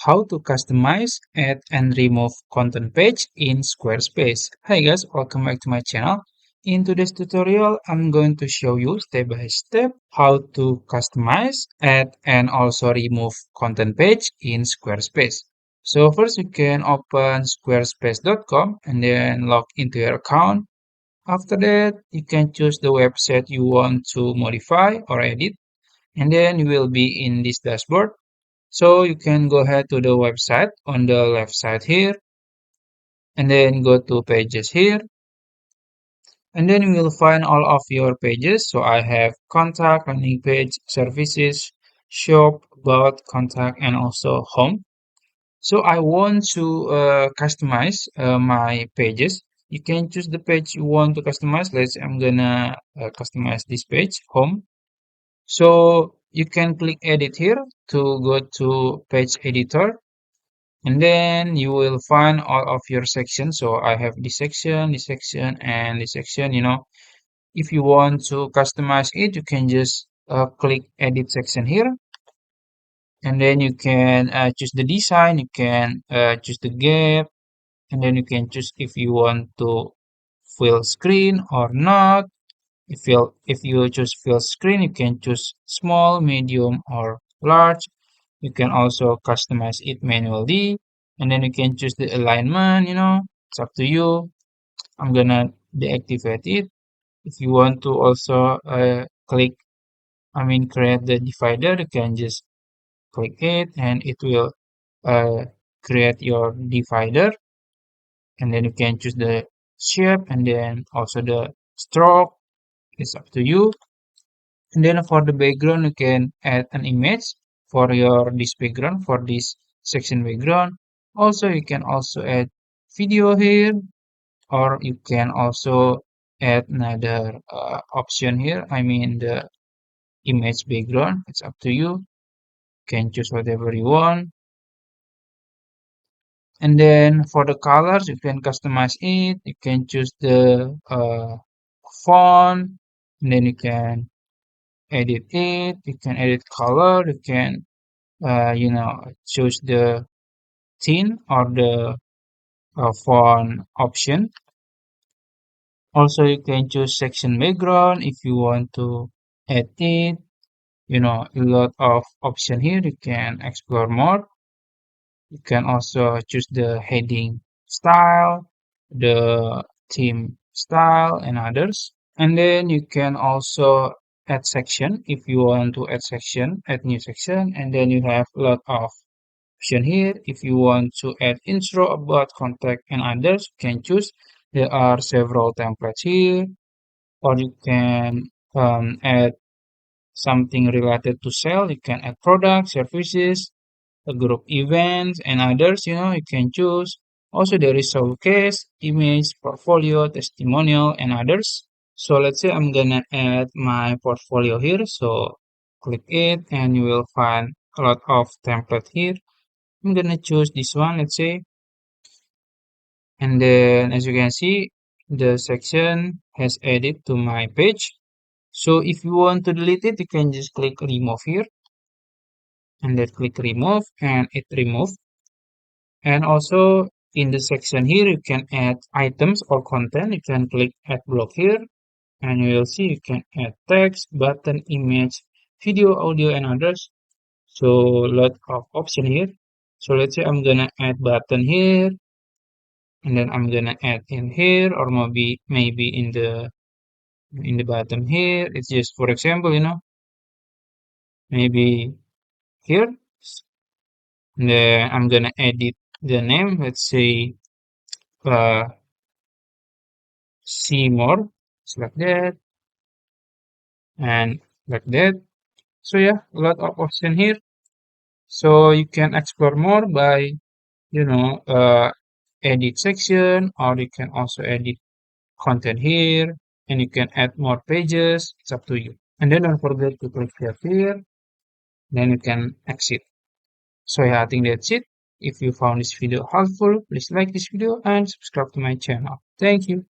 how to customize, add, and remove content page in Squarespace. Hi guys, welcome back to my channel. In today's tutorial, I'm going to show you step by step how to customize, add, and also remove content page in Squarespace. So first you can open squarespace.com and then log into your account. After that, you can choose the website you want to modify or edit, and then you will be in this dashboard. So you can go ahead to the website on the left side here, and then go to pages here, and then you will find all of your pages. So I have contact, landing page, services, shop, about, contact, and also home. So I want to customize my pages. You can choose the page you want to customize. Let's say I'm gonna customize this page, home. So you can click edit here to go to page editor, and then you will find all of your sections. So I have this section, and this section. If you want to customize it, you can just click edit section here, and then you can choose the design. You can choose the gap, and then you can choose if you want to fill screen or not. If you choose fill screen, you can choose small, medium, or large. You can also customize it manually, and then you can choose the alignment. It's up to you. I'm gonna deactivate it. If you want to also create the divider, you can just click it, and it will uh, create your divider. And then you can choose the shape and then also the stroke. It's up to you. And then for the background, you can add an image for this background, for this section background. Also, you can also add video here, or you can also add another option here. I mean the image background. It's up to you. You can choose whatever you want. And then for the colors, you can customize it. You can choose the font, and then you can edit it. You can edit color. You can choose the theme or the font option. Also, you can choose section background if you want to add it. A lot of option here. You can explore more. You can also choose the heading style, the theme style, and others. And then you can also add section if you want to add new section. And then you have a lot of option here. If you want to add intro, about, contact, and others, you can choose. There are several templates here, or you can add something related to sell. You can add products, services, a group events, and others. You can choose. Also, there is showcase, image, portfolio, testimonial, and others. So let's say I'm gonna add my portfolio here. So click it, and you will find a lot of template here. I'm gonna choose this one, let's say. And then as you can see, the section has added to my page. So if you want to delete it, you can just click remove here, and then click remove, and it removed. And also in the section here, you can add items or content. You can click add block here, and you will see you can add text, button, image, video, audio, and others. So lot of option here. So let's say I'm gonna add button here, and then I'm gonna add in here, or maybe in the bottom here. It's just for example, maybe here. And then I'm gonna edit the name. Let's say uh, see more. It's like that and like that. So yeah, a lot of option here. So you can explore more by edit section, or you can also edit content here, and you can add more pages. It's up to you. And then don't forget to click here. Then you can exit. So yeah, I think that's it. If you found this video helpful, please like this video and subscribe to my channel. Thank you.